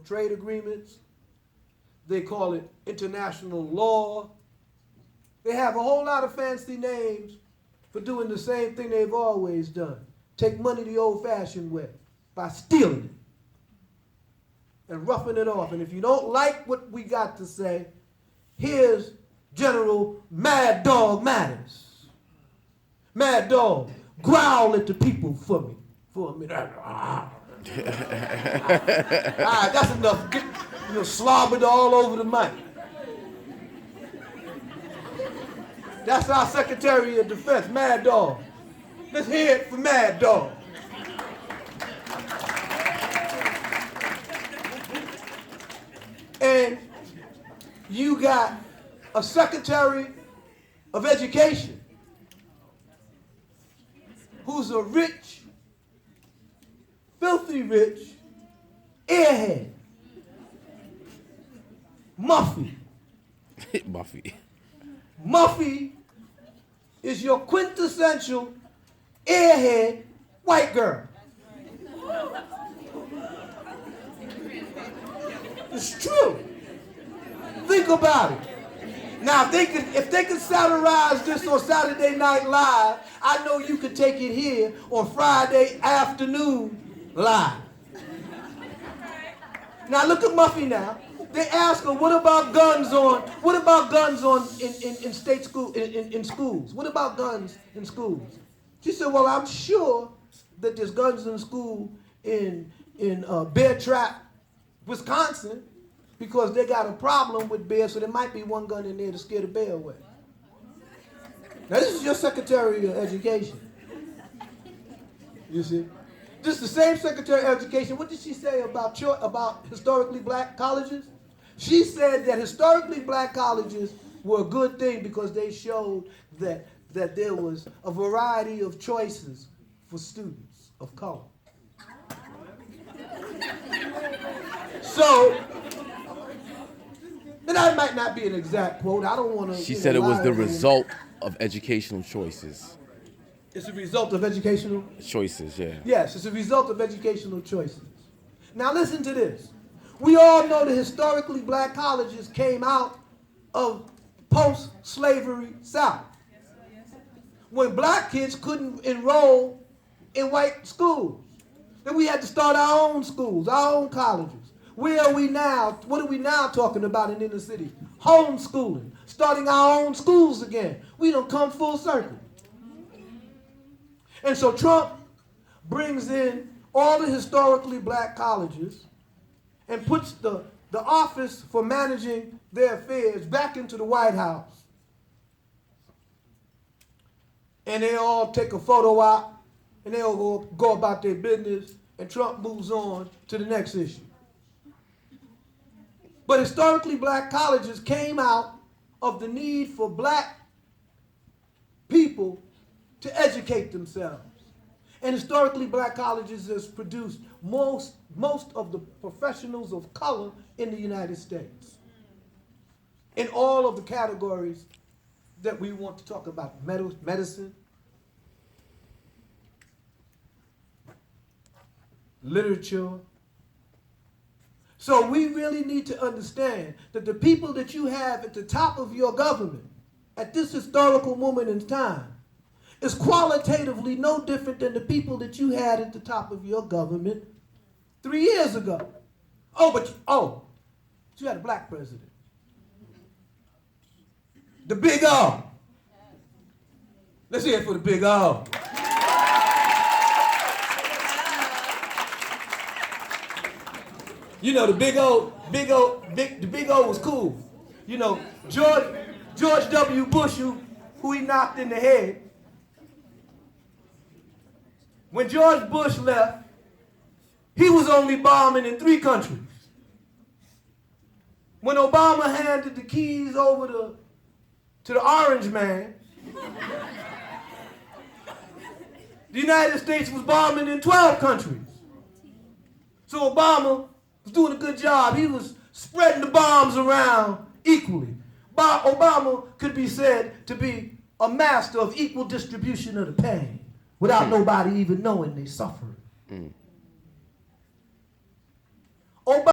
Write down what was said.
trade agreements. They call it international law. They have a whole lot of fancy names for doing the same thing they've always done. Take money the old-fashioned way, by stealing it and roughing it off. And if you don't like what we got to say, here's General Mad Dog Mattis. Mad Dog, growl at the people for me for a minute. All right, that's enough. Get, slobbered all over the mic. That's our Secretary of Defense, Mad Dog. Let's hear it for Mad Dog. And you got a Secretary of Education who's a rich, filthy rich airhead. Muffy. Muffy is your quintessential airhead white girl. It's true. Think about it. Now, if they could satirize this on Saturday Night Live, I know you could take it here on Friday afternoon live. Now look at Muffy now. They ask her, what about guns in state school, in schools? What about guns in schools? She said, well, I'm sure that there's guns in school in Bear Trap, Wisconsin, because they got a problem with bears, so there might be one gun in there to scare the bear away. Now this is your Secretary of Education. You see? This is the same Secretary of Education. What did she say about historically black colleges? She said that historically black colleges were a good thing because they showed that there was a variety of choices for students of color. So, and that might not be an exact quote. I don't want to. She said it was the result of educational choices. It's a result of educational choices, yeah. Yes, it's a result of educational choices. Now listen to this. We all know that historically black colleges came out of post-slavery South. When black kids couldn't enroll in white schools. Then we had to start our own schools, our own colleges. Where are we now? What are we now talking about in inner city? Homeschooling, starting our own schools again. We don't come full circle. And so Trump brings in all the historically black colleges and puts the office for managing their affairs back into the White House. And they all take a photo op and they all go about their business, and Trump moves on to the next issue. But historically black colleges came out of the need for black people to educate themselves. And historically black colleges has produced most of the professionals of color in the United States. In all of the categories that we want to talk about, medicine, literature. So we really need to understand that the people that you have at the top of your government at this historical moment in time is qualitatively no different than the people that you had at the top of your government 3 years ago. But you had a black president. The Big O. Let's hear it for the Big O. You know, the Big O was cool. You know, George W. Bush, who he knocked in the head. When George Bush left, he was only bombing in 3 countries. When Obama handed the keys over to the Orange Man, the United States was bombing in 12 countries. So Obama was doing a good job. He was spreading the bombs around equally. Obama could be said to be a master of equal distribution of the pain without nobody even knowing they suffering. Obama